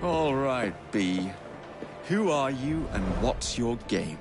All right, B. Who are you and what's your game?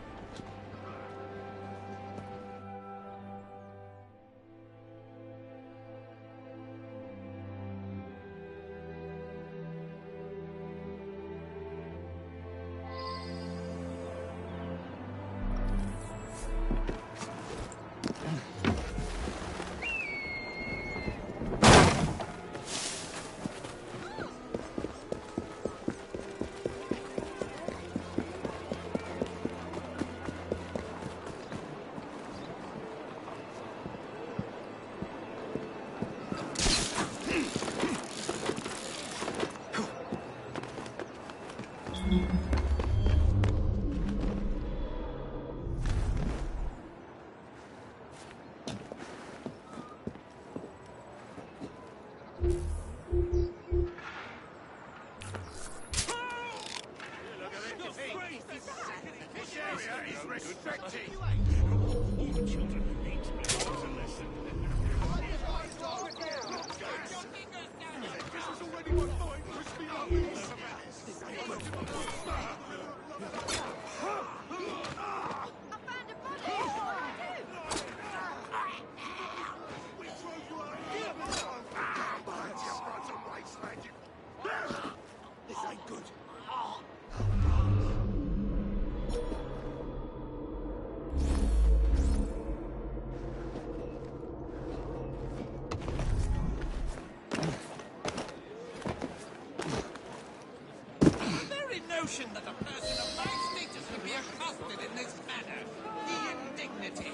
That a person of my status would be accosted in this manner. The indignity.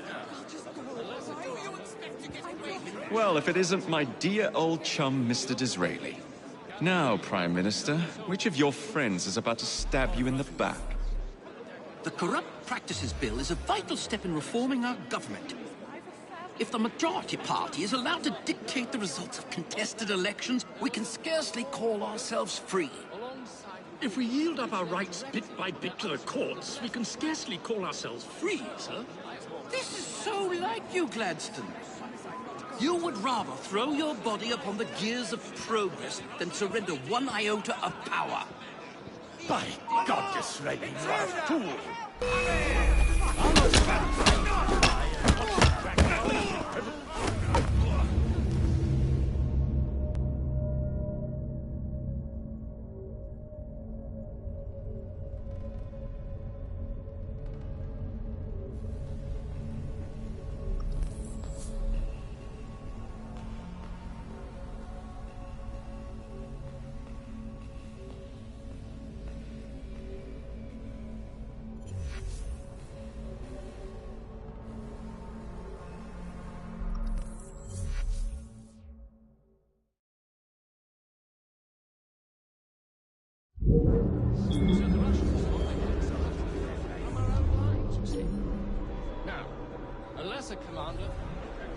Do you expect to get away with it? Well, if it isn't my dear old chum, Mr. Disraeli. Now, Prime Minister, which of your friends is about to stab you in the back? The Corrupt Practices Bill is a vital step in reforming our government. If the majority party is allowed to dictate the results of contested elections, we can scarcely call ourselves free. If we yield up our rights bit by bit to the courts, we can scarcely call ourselves free, sir. This is so like you, Gladstone. You would rather throw your body upon the gears of progress than surrender one iota of power. By God, Disraeli, you are a fool!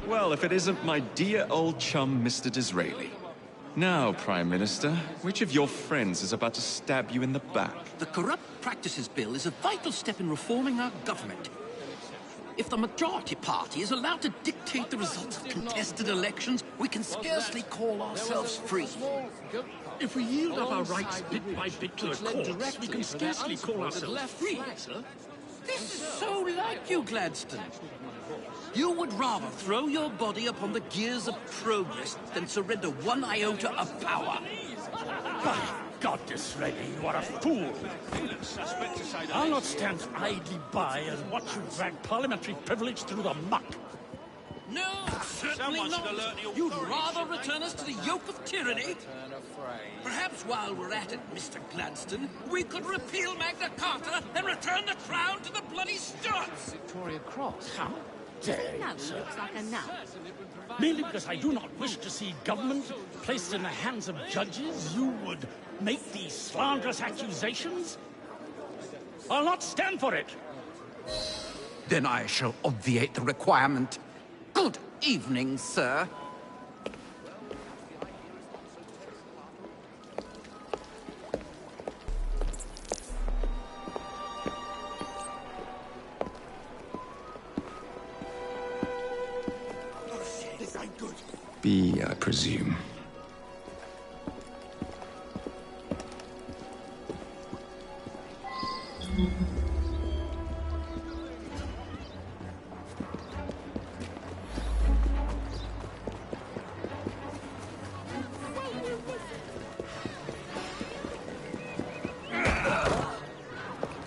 Well, if it isn't my dear old chum, Mr. Disraeli. Now, Prime Minister, which of your friends is about to stab you in the back? The Corrupt Practices Bill is a vital step in reforming our government. If the majority party is allowed to dictate the results of contested elections, we can scarcely call ourselves free. If we yield up our rights bit by bit to the courts, we can scarcely call ourselves free, sir. This is so like you, Gladstone. You would rather throw your body upon the gears of progress than surrender one iota of power. By God, Disraeli, you are a fool! I'll not stand idly by and watch you drag parliamentary privilege through the muck. No, certainly not. You'd rather return us to the yoke of tyranny? Perhaps while we're at it, Mr. Gladstone, we could repeal Magna Carta and return the crown to the bloody Stuarts! Victoria Cross. How dare you, No, sir? looks like a nut. Merely because I do not wish to see government placed in the hands of judges, you would make these slanderous accusations? I'll not stand for it! Then I shall obviate the requirement. Good evening, sir. B, I presume.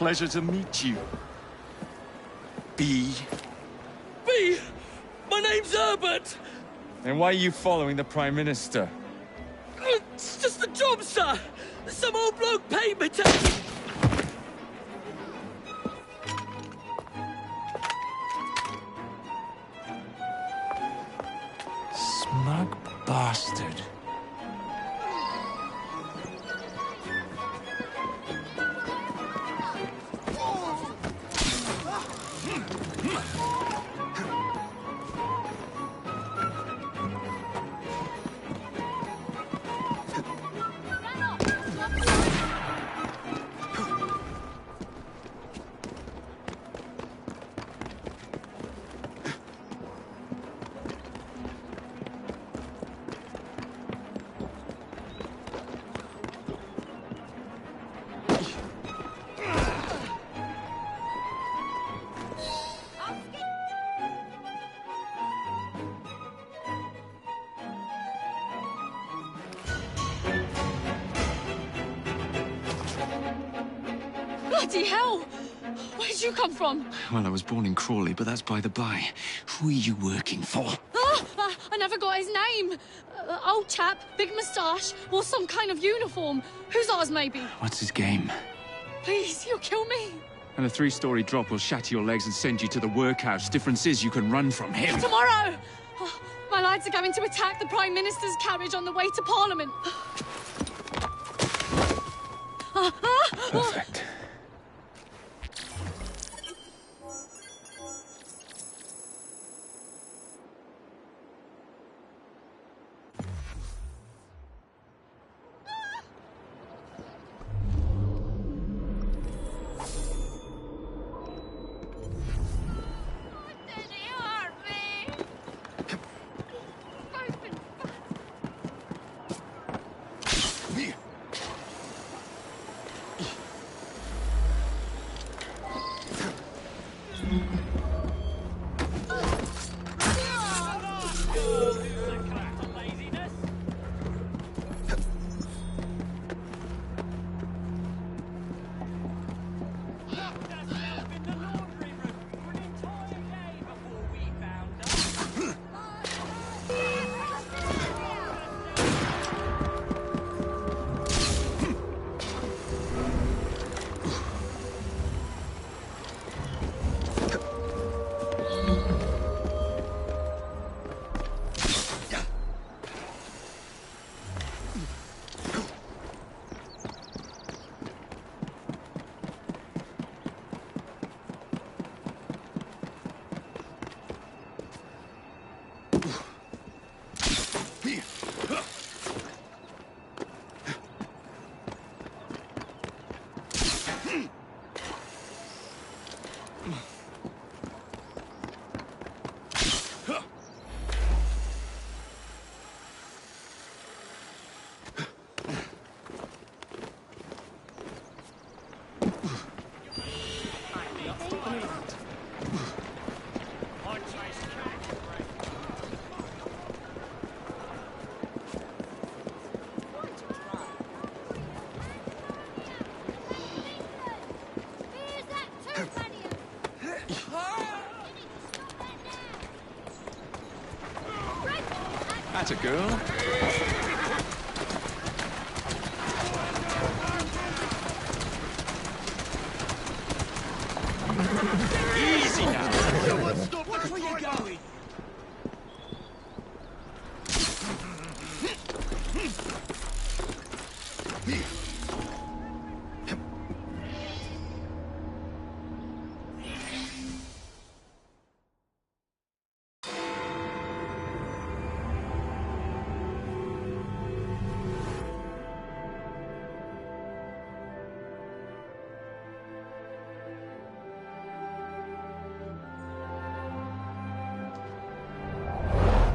pleasure to meet you. B. B! My name's Herbert! And why are you following the Prime Minister? It's just a job, sir! Some old bloke paid me to... Smug bastard. Bloody hell! Where'd you come from? Well, I was born in Crawley, but that's by the by. Who are you working for? I never got his name. Old chap, big moustache, wore some kind of uniform. Who's ours, maybe? What's his game? Please, you'll kill me. And a 3-story drop will shatter your legs and send you to the workhouse. Difference is you can run from him. Tomorrow! My lads are going to attack the Prime Minister's carriage on the way to Parliament. Perfect. That's a girl. Easy now. Watch where you're going!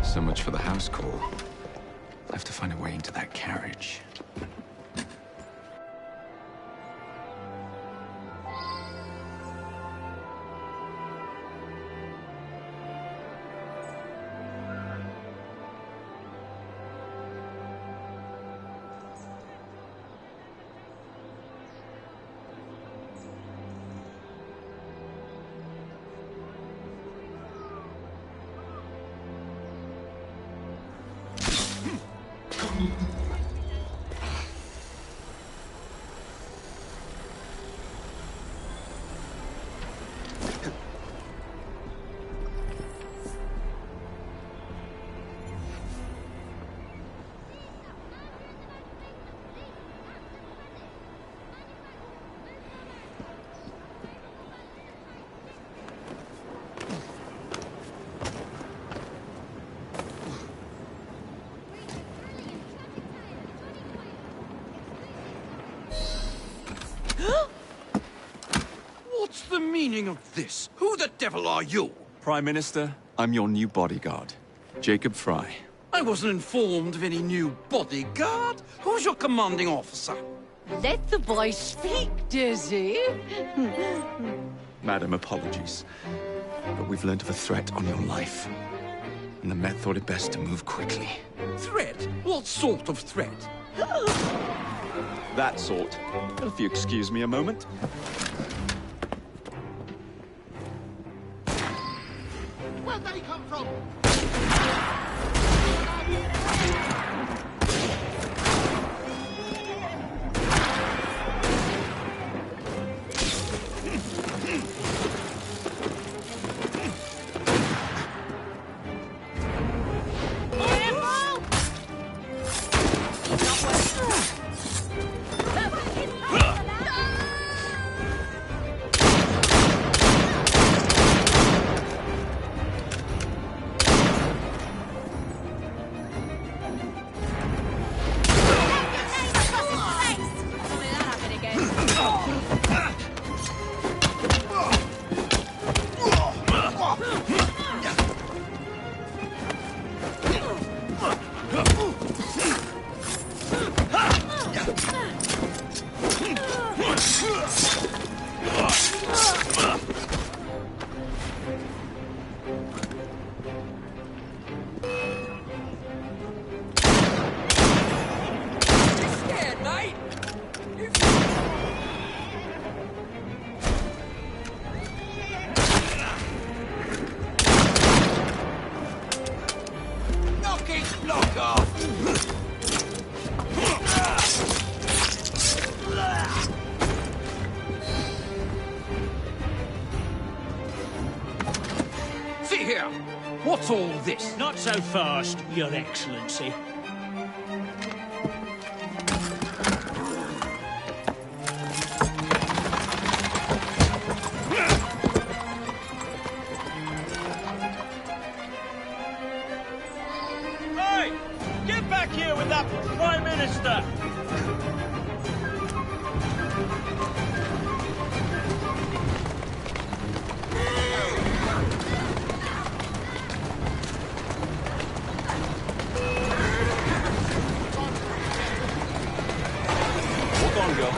So much for the house call. I have to find a way into that carriage. What's the meaning of this? Who the devil are you? Prime Minister, I'm your new bodyguard, Jacob Fry. I wasn't informed of any new bodyguard. Who's your commanding officer? Let the boy speak, Dizzy. Madam, apologies. But we've learned of a threat on your life. And the Met thought it best to move quickly. Threat? What sort of threat? That sort. If you excuse me a moment. Where'd they come from? See here. What's all this? Not so fast, Your Excellency. Hey! Get back here with that Prime Minister! Walk on, girl.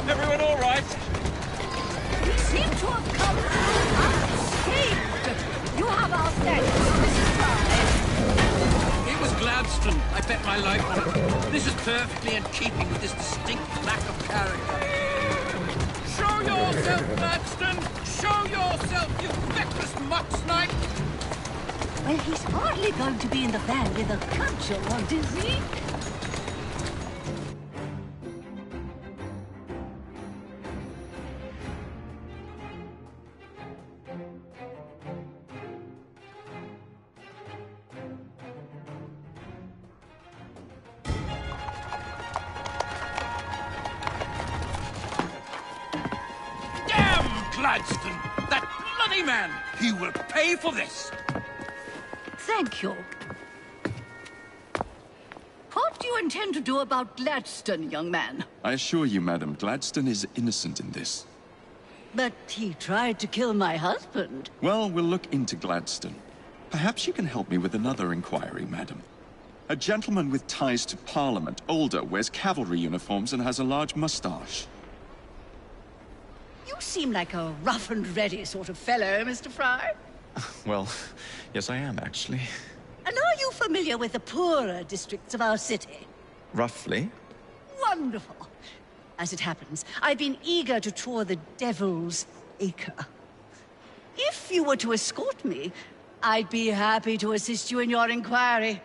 Everyone all right? We seem to have come unscathed. You have our thanks, Mrs. Fry. It was Gladstone. I bet my life on it. This is perfectly in keeping with his distinct lack of character. Show yourself, Gladstone! Show yourself, you feckless muck snipe! Well, he's hardly going to be in the van with a cudgel, is he? Damn Gladstone! That bloody man! He will pay for this! Thank you. What do you intend to do about Gladstone, young man? I assure you, Madam, Gladstone is innocent in this. But he tried to kill my husband. Well, we'll look into Gladstone. Perhaps you can help me with another inquiry, Madam. A gentleman with ties to Parliament, older, wears cavalry uniforms and has a large mustache. You seem like a rough and ready sort of fellow, Mr. Fry. Well, yes I am, actually. And are you familiar with the poorer districts of our city? Roughly. Wonderful. As it happens, I've been eager to tour the Devil's Acre. If you were to escort me, I'd be happy to assist you in your inquiry.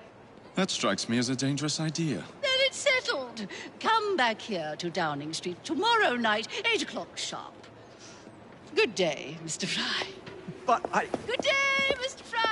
That strikes me as a dangerous idea. Then it's settled. Come back here to Downing Street tomorrow night, 8 o'clock sharp. Good day, Mr. Fry. But I... Good day, Mr. Fry.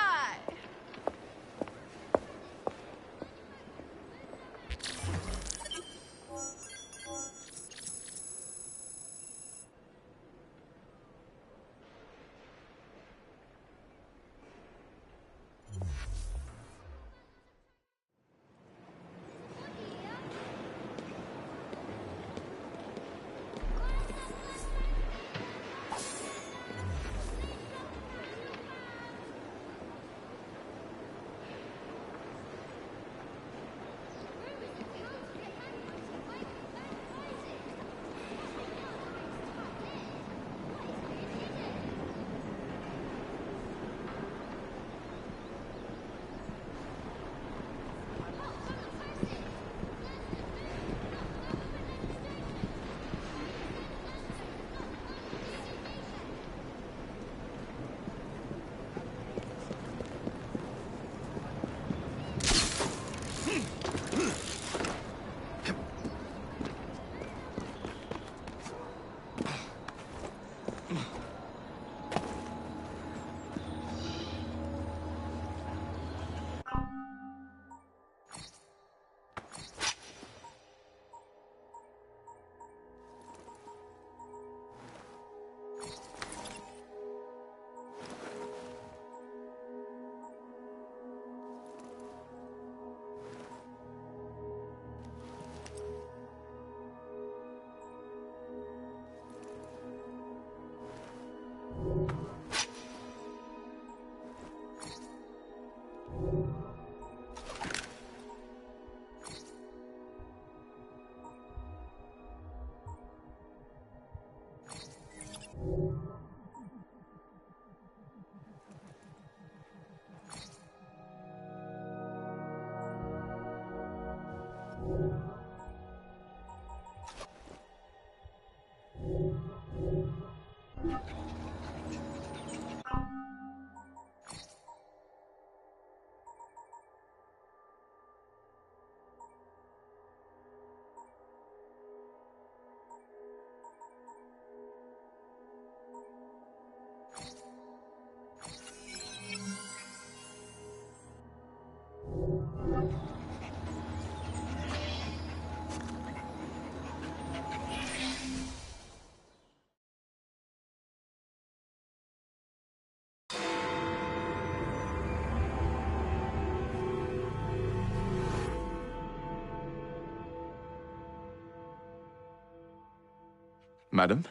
Madam?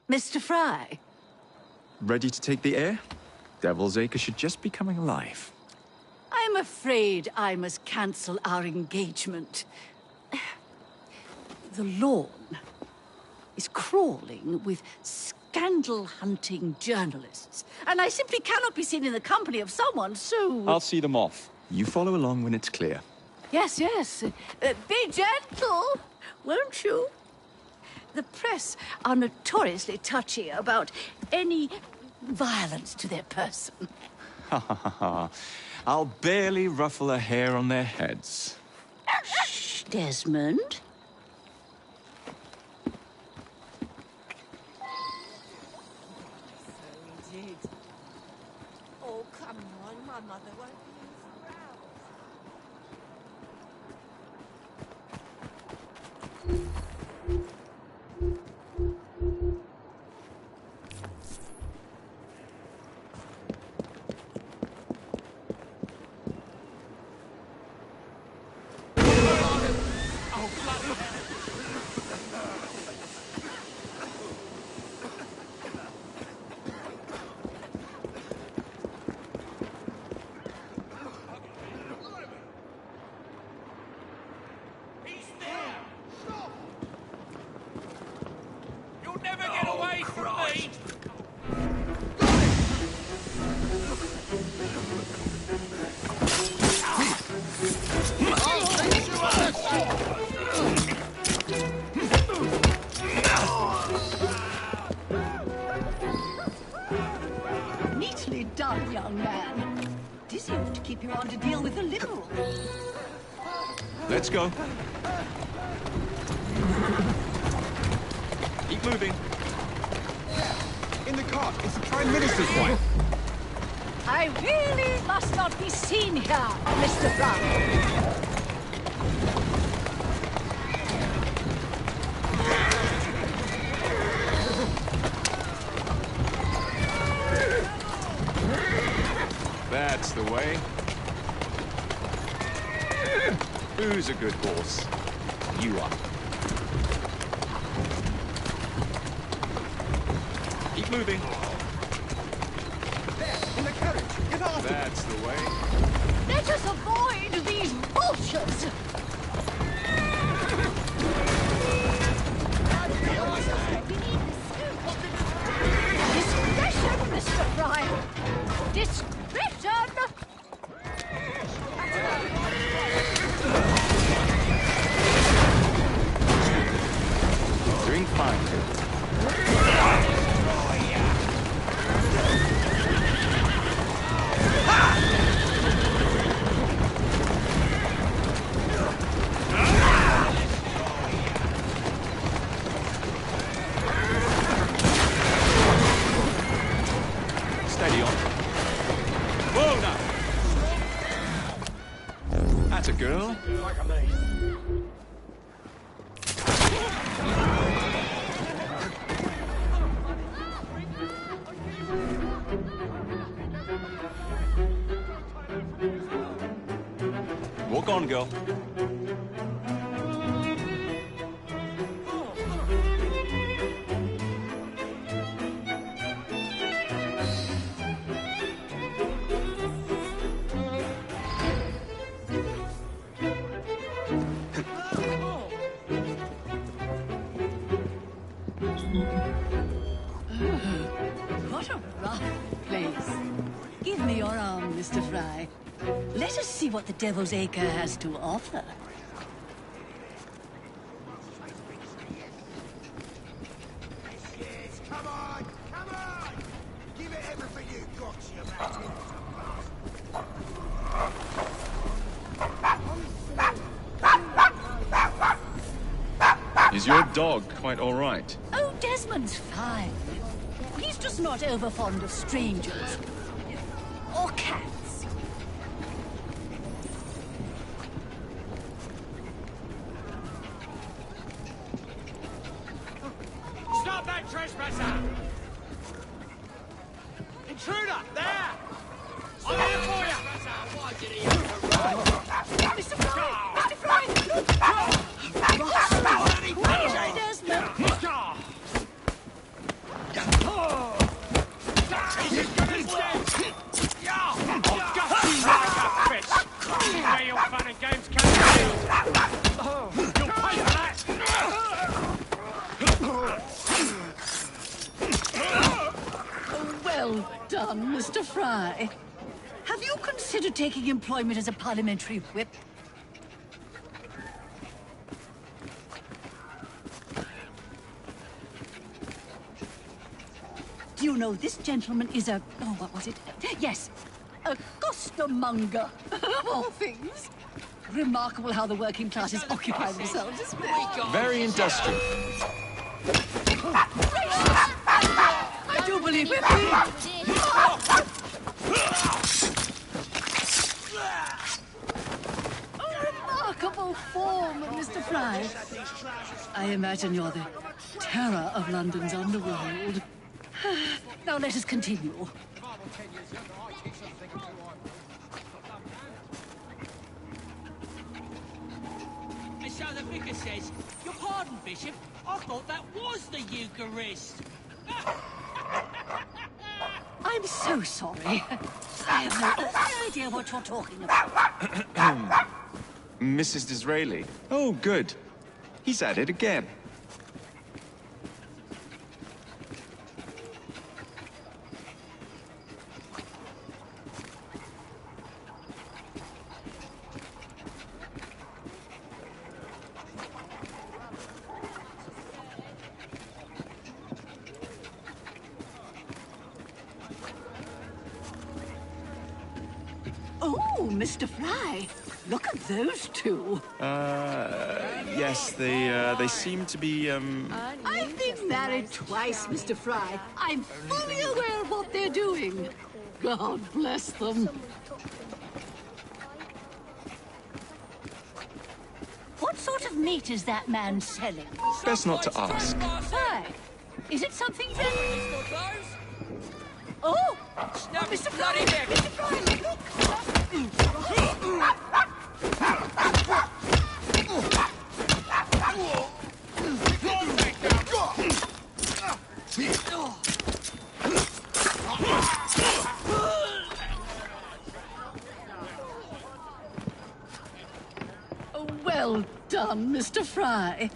Mr. Fry. Ready to take the air? Devil's Acre should just be coming alive. I'm afraid I must cancel our engagement. The lawn is crawling with scandal-hunting journalists, and I simply cannot be seen in the company of someone so... I'll see them off. You follow along when it's clear. Yes, yes. Be gentle, won't you? The press are notoriously touchy about any violence to their person. Ha ha ha ha. I'll barely ruffle a hair on their heads. Shh, Desmond. Oh, come on, my mother won't be around. keep you on to deal with the liberal. Let's go. Keep moving. In the cart, it's the Prime Minister's wife. I really must not be seen here, Mr. Brown. That's the way. Who's a good horse? You are. Keep moving. There, in the carriage. Get after them. That's the way. Let us avoid these vultures. Discretion, Mr. Fry. Discretion. Doing fine. Steady on. Whoa, now. That's a girl. Walk on, girl. What a rough place. Give me your arm, Mr. Fry. Let us see what the Devil's Acre has to offer. Yes, come on! Come on! Give it everything you've got, you man. Is your dog quite all right? Oh, Desmond's fine. He's just not over fond of strangers. Or cats. Stop that trespasser! Intruder, there! I'm here for you! Why did he Mr. Fry! Mr. Fry! Desmond! Where your fun and games come to. You'll pay for that! Well done, Mr. Fry. Have you considered taking employment as a parliamentary whip? Do you know this gentleman is a... oh, what was it? Yes, a costermonger, of all things. Remarkable how the working classes occupy themselves, isn't it? Very industrial. I do believe we're free. A remarkable form, Mr. Fry. I imagine you're the terror of London's underworld. Now let us continue. And so the vicar says, your pardon, Bishop, I thought that was the Eucharist. I'm so sorry. I have no idea what you're talking about. Mrs. Disraeli. Oh, good. He's at it again. Oh, Oh, Mr. Fry, look at those two. Yes, they seem to be, I've been married twice, Mr. Fry. I'm fully aware of what they're doing. God bless them. What sort of meat is that man selling? best not to ask. Why? Is it something that... Oh! Mr. Fry! Mr. Fry, look! Well done, Mr. Fry.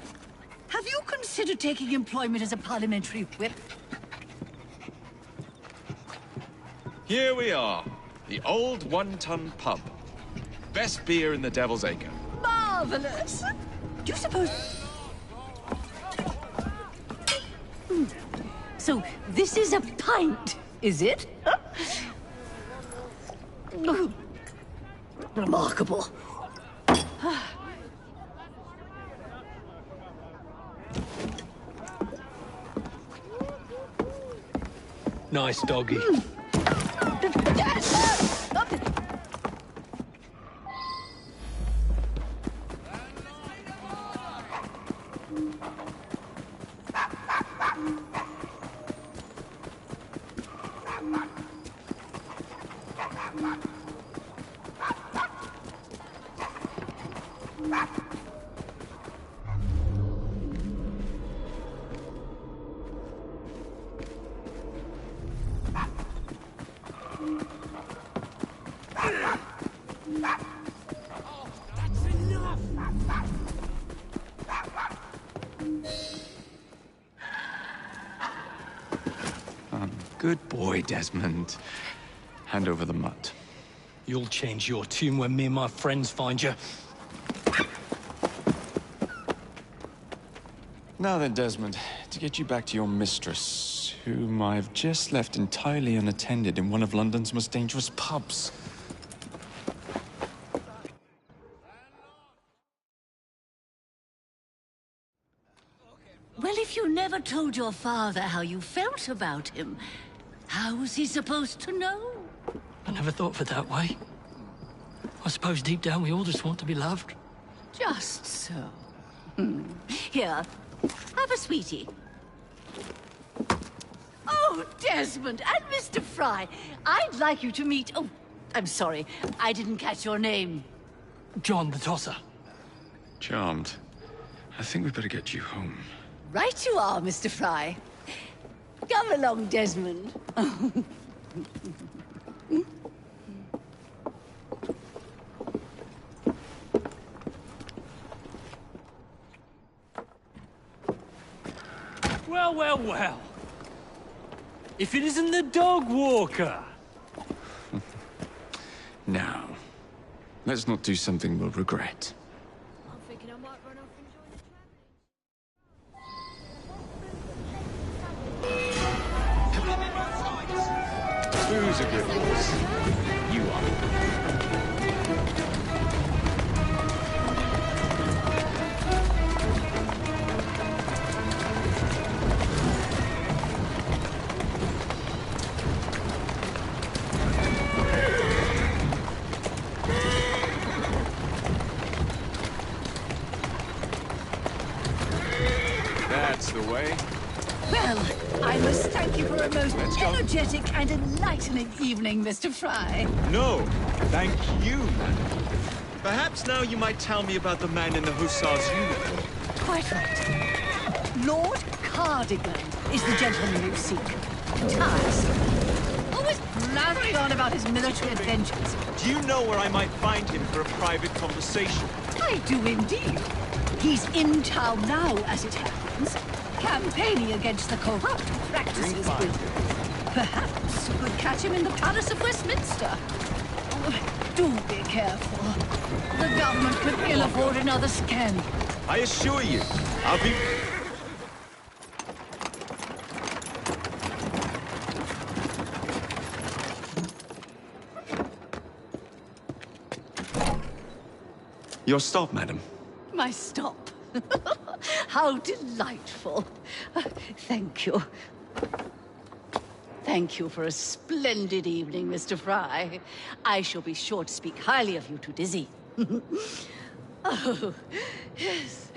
Have you considered taking employment as a parliamentary whip? Here we are, the old one-ton pub. Best beer in the Devil's Acre. Marvelous! Do you suppose... So, this is a pint, is it? Huh? Remarkable. Nice doggy. Good boy, Desmond. Hand over the mutt. You'll change your tune when me and my friends find you. Now then, Desmond, to get you back to your mistress, whom I've just left entirely unattended in one of London's most dangerous pubs. Well, if you never told your father how you felt about him, how was he supposed to know? I never thought of it that way. I suppose deep down we all just want to be loved. Just so. Here, have a sweetie. Oh, Desmond and Mr. Fry, I'd like you to meet... Oh, I'm sorry, I didn't catch your name. John the Tosser. Charmed. I think we better get you home. Right you are, Mr. Fry. Come along, Desmond. Well, well, well. If it isn't the dog walker. Now, let's not do something we'll regret. I'm thinking I might run off and join the traveling. Who's a good horse? You are. That's the way. Well, I must thank you for a most energetic and enlightening evening, Mr. Fry. No, thank you, madam. Perhaps now you might tell me about the man in the hussar's uniform. Quite right. Lord Cardigan is the gentleman you seek. Tiresome. Always blathering on about his military adventures. Do you know where I might find him for a private conversation? I do indeed. He's in town now, as it happens, campaigning against the corrupt practices. Perhaps you could catch him in the Palace of Westminster. Oh, do be careful. The government could ill afford another scandal. I assure you, I'll be... Your stop, madam. My stop. How delightful. Thank you. Thank you for a splendid evening, Mr. Fry. I shall be sure to speak highly of you to Dizzy. Oh, yes.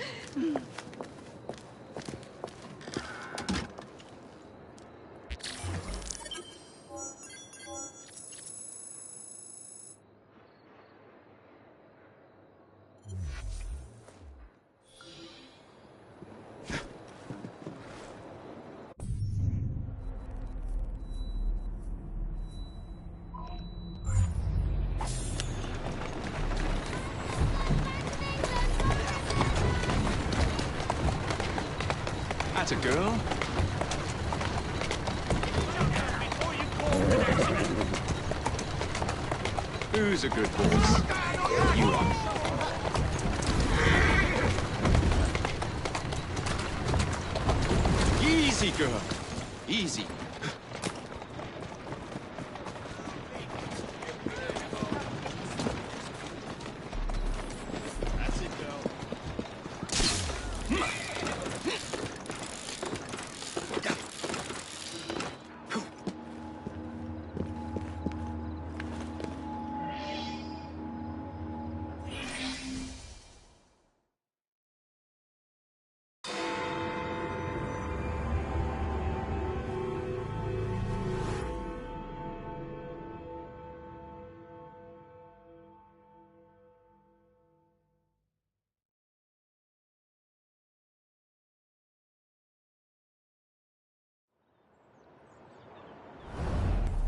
Atta girl. Who's a good horse? You are. Easy, girl. Easy. That's it, girl.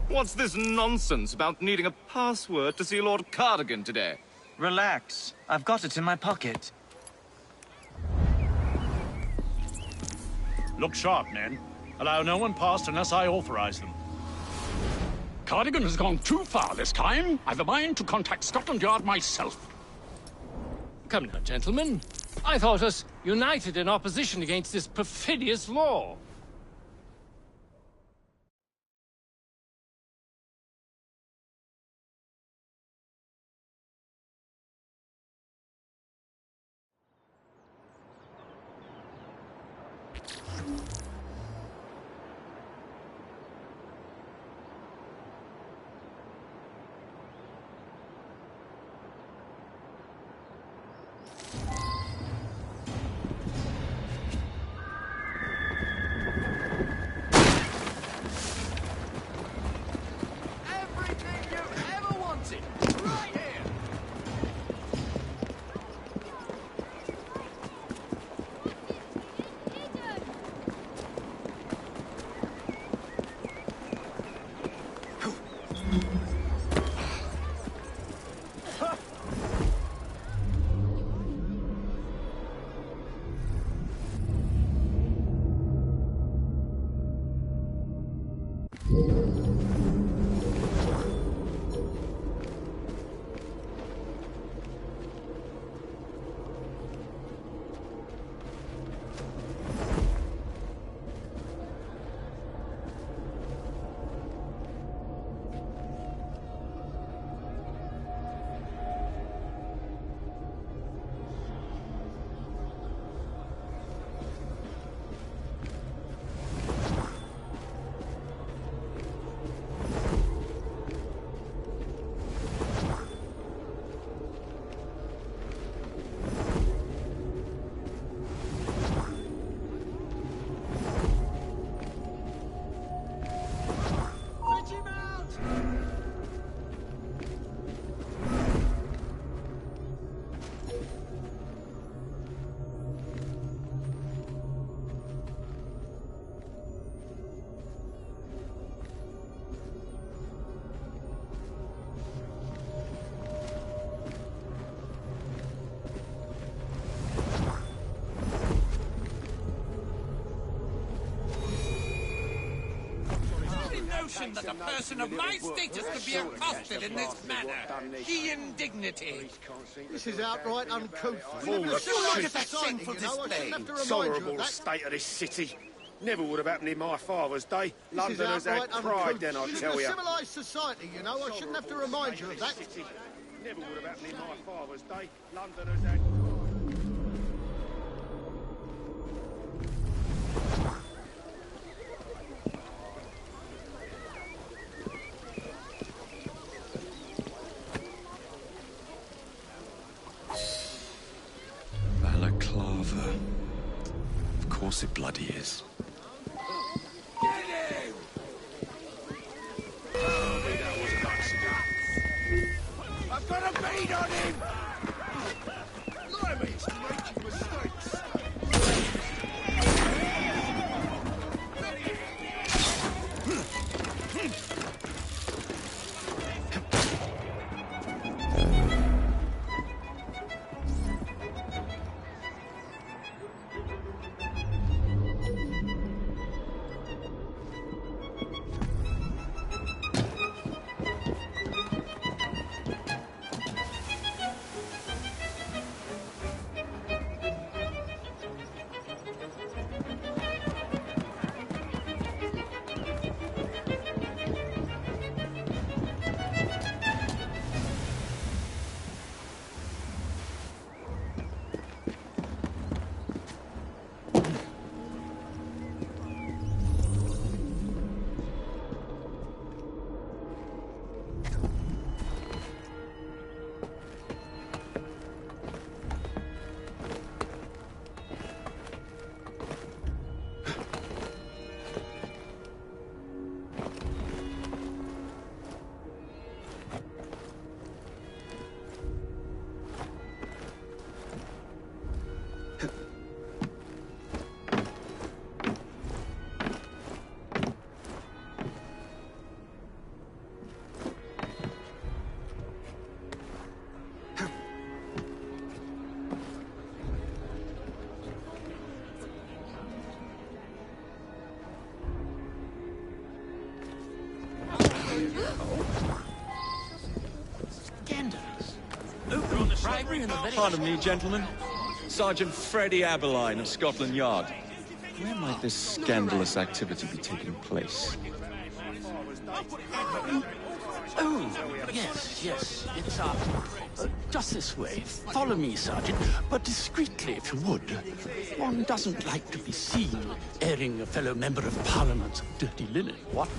What's this nonsense about needing a password to see Lord Cardigan today? Relax. I've got it in my pocket. Look sharp, men. Allow no one past unless I authorize them. Cardigan has gone too far this time. I've a mind to contact Scotland Yard myself. Come now, gentlemen. I thought us united in opposition against this perfidious law. That a person of my status could be accosted in this manner. The indignity. This is outright uncouth. Look at that shameful display. Horrible state of this city. Never would have happened in my father's day. Londoners had pride then, I tell you. It's a civilised society, you know. I shouldn't have to remind you of that. Never would have happened in my father's day. Londoners had... Balaclava. Of course it bloody is. Get him! Tell me that was an accident. I've got a bead on him! Blimey, he's making mistakes. Scandalous. Open bribery in the very... Pardon me, gentlemen. Sergeant Freddie Aberline of Scotland Yard. Where might this scandalous activity be taking place? Oh, yes. It's just this way. Follow me, Sergeant, but discreetly, if you would. One doesn't like to be seen airing a fellow member of Parliament's dirty linen, what?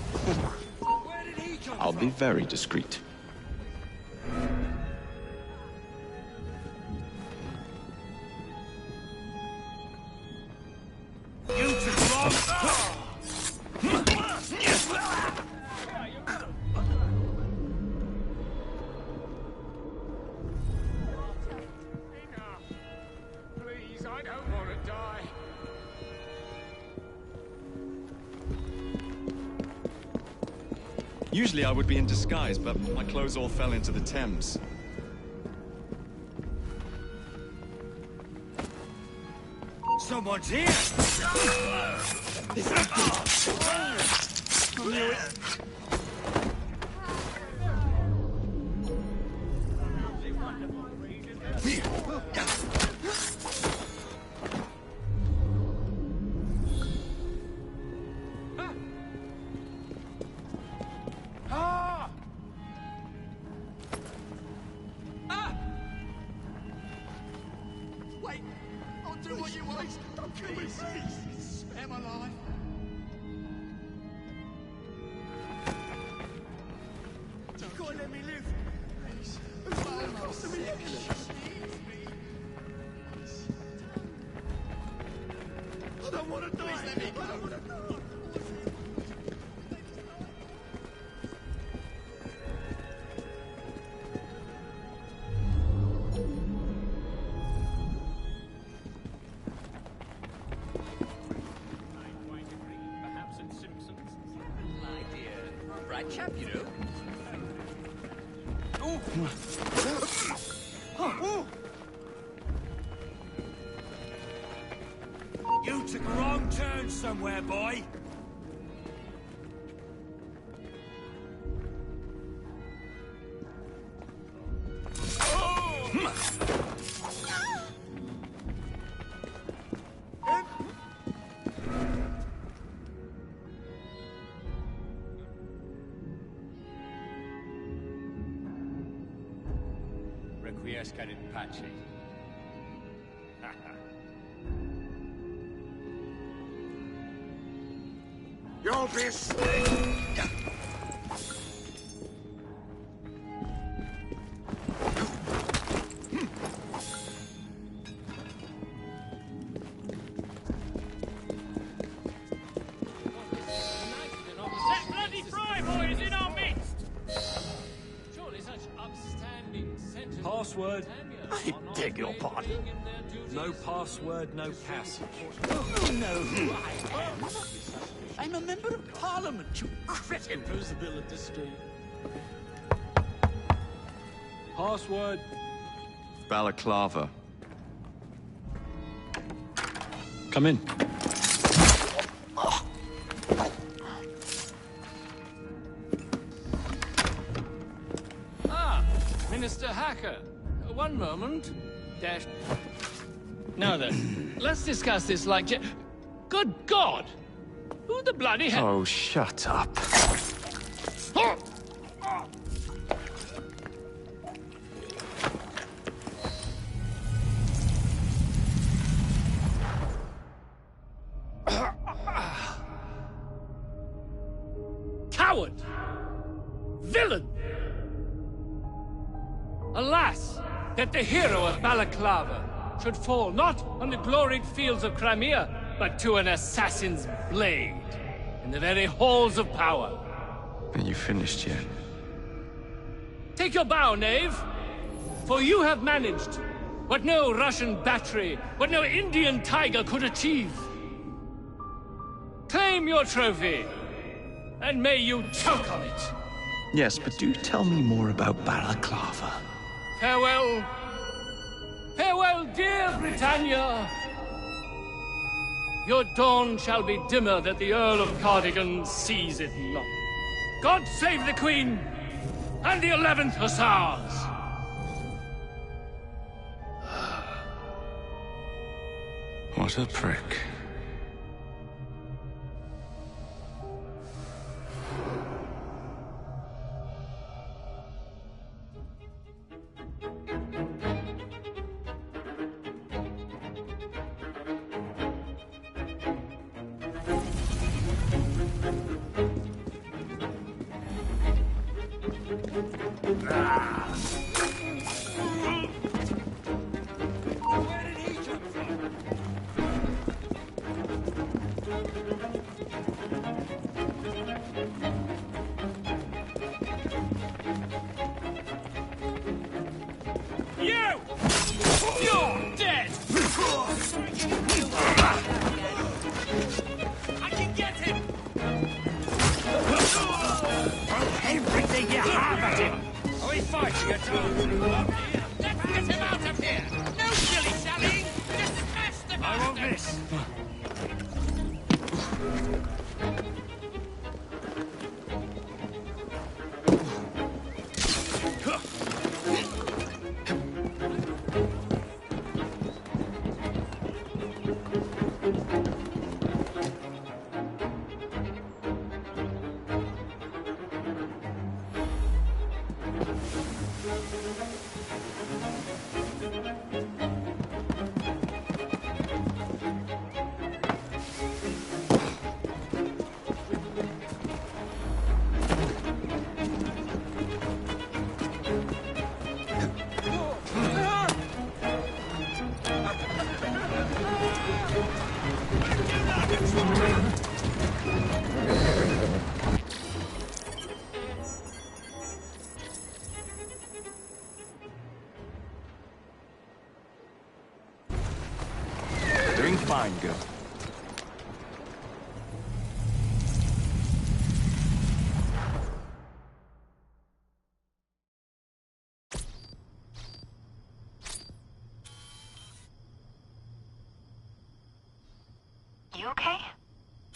I'll be very discreet. Please, I don't want to die. Usually I would be in disguise, but my clothes all fell into the Thames. Someone's here! Wait! I'll do what you want! Don't kill me! Am I alive? You gotta let me live! Please. Who's to me? I don't want to die! Please let me go! I don't want to die! Right chap, you know. You took a wrong turn somewhere, boy. just getting patchy. You'll be asleep! That bloody fry boy is in our midst! Surely such upstanding sentinels... Password. I beg your pardon. No password, no passage. You know who I am. I'm a member of Parliament, you cretin. Who's the bill at this street? Password. Balaclava. Come in. Ah, Minister Hacker. One moment. Dash. Now then, let's discuss this like... Good God! Who the bloody hell... Oh, shut up. Coward! Villain! Alas, that the hero of Balaclava should fall not on the gloried fields of Crimea, but to an assassin's blade in the very halls of power. Are you finished yet? Take your bow, knave, for you have managed what no Russian battery, what no Indian tiger could achieve. Claim your trophy, and may you choke on it. Yes, but do tell me more about Balaclava. Farewell. Farewell, dear Britannia. Your dawn shall be dimmer that the Earl of Cardigan sees it not. God save the Queen and the 11th Hussars! What a prick. You're dead! I can get him! Everything you have at him! Are we fighting at all? Let's get him out of here! No silly-sallying! Just smash the I want bastard! this. Doing fine, girl. You okay?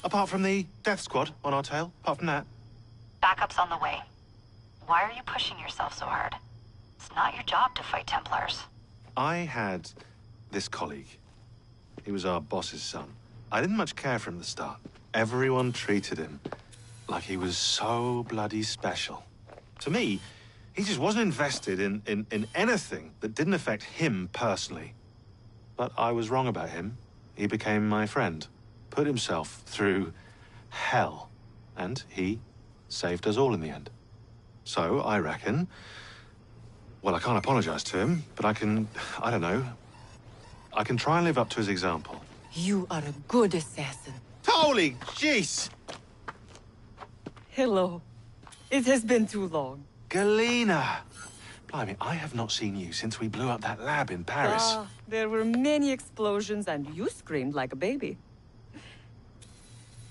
Apart from the death squad on our tail, apart from that. Backup's on the way. Why are you pushing yourself so hard? It's not your job to fight Templars. I had this colleague. He was our boss's son. I didn't much care for him at the start. Everyone treated him like he was so bloody special. To me, He just wasn't invested in anything that didn't affect him personally. But I was wrong about him. He became my friend, put himself through hell, and he saved us all in the end. So, I reckon... Well, I can't apologize to him, but I can try and live up to his example. You are a good assassin. Holy jeez! Hello. It has been too long. Galena! Blimey, I have not seen you since we blew up that lab in Paris. There were many explosions, and you screamed like a baby.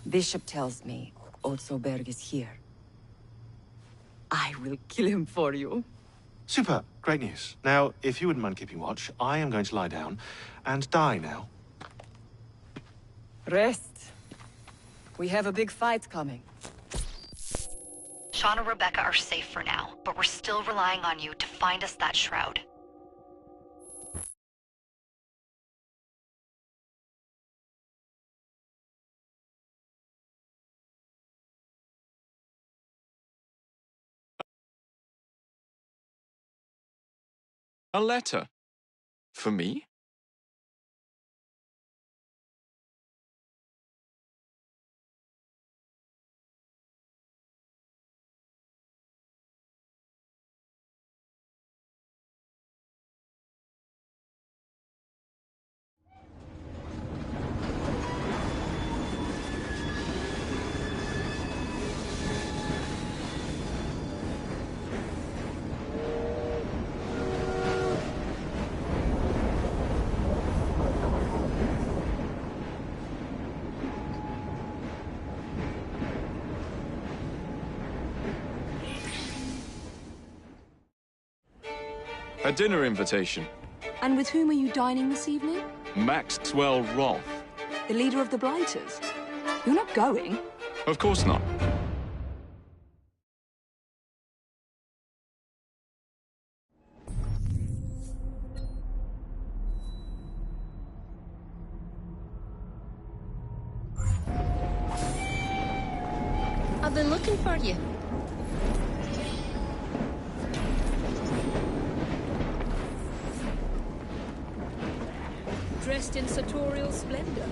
Bishop tells me Otsoberg is here. I will kill him for you. Super. Great news. Now, if you wouldn't mind keeping watch, I am going to lie down and die now. Rest. We have a big fight coming. Sean and Rebecca are safe for now, but we're still relying on you to find us that shroud. A letter? For me? A dinner invitation. And with whom are you dining this evening? Maxwell Roth. The leader of the Blighters. You're not going? Of course not. I've been looking for you. Dressed in sartorial splendor.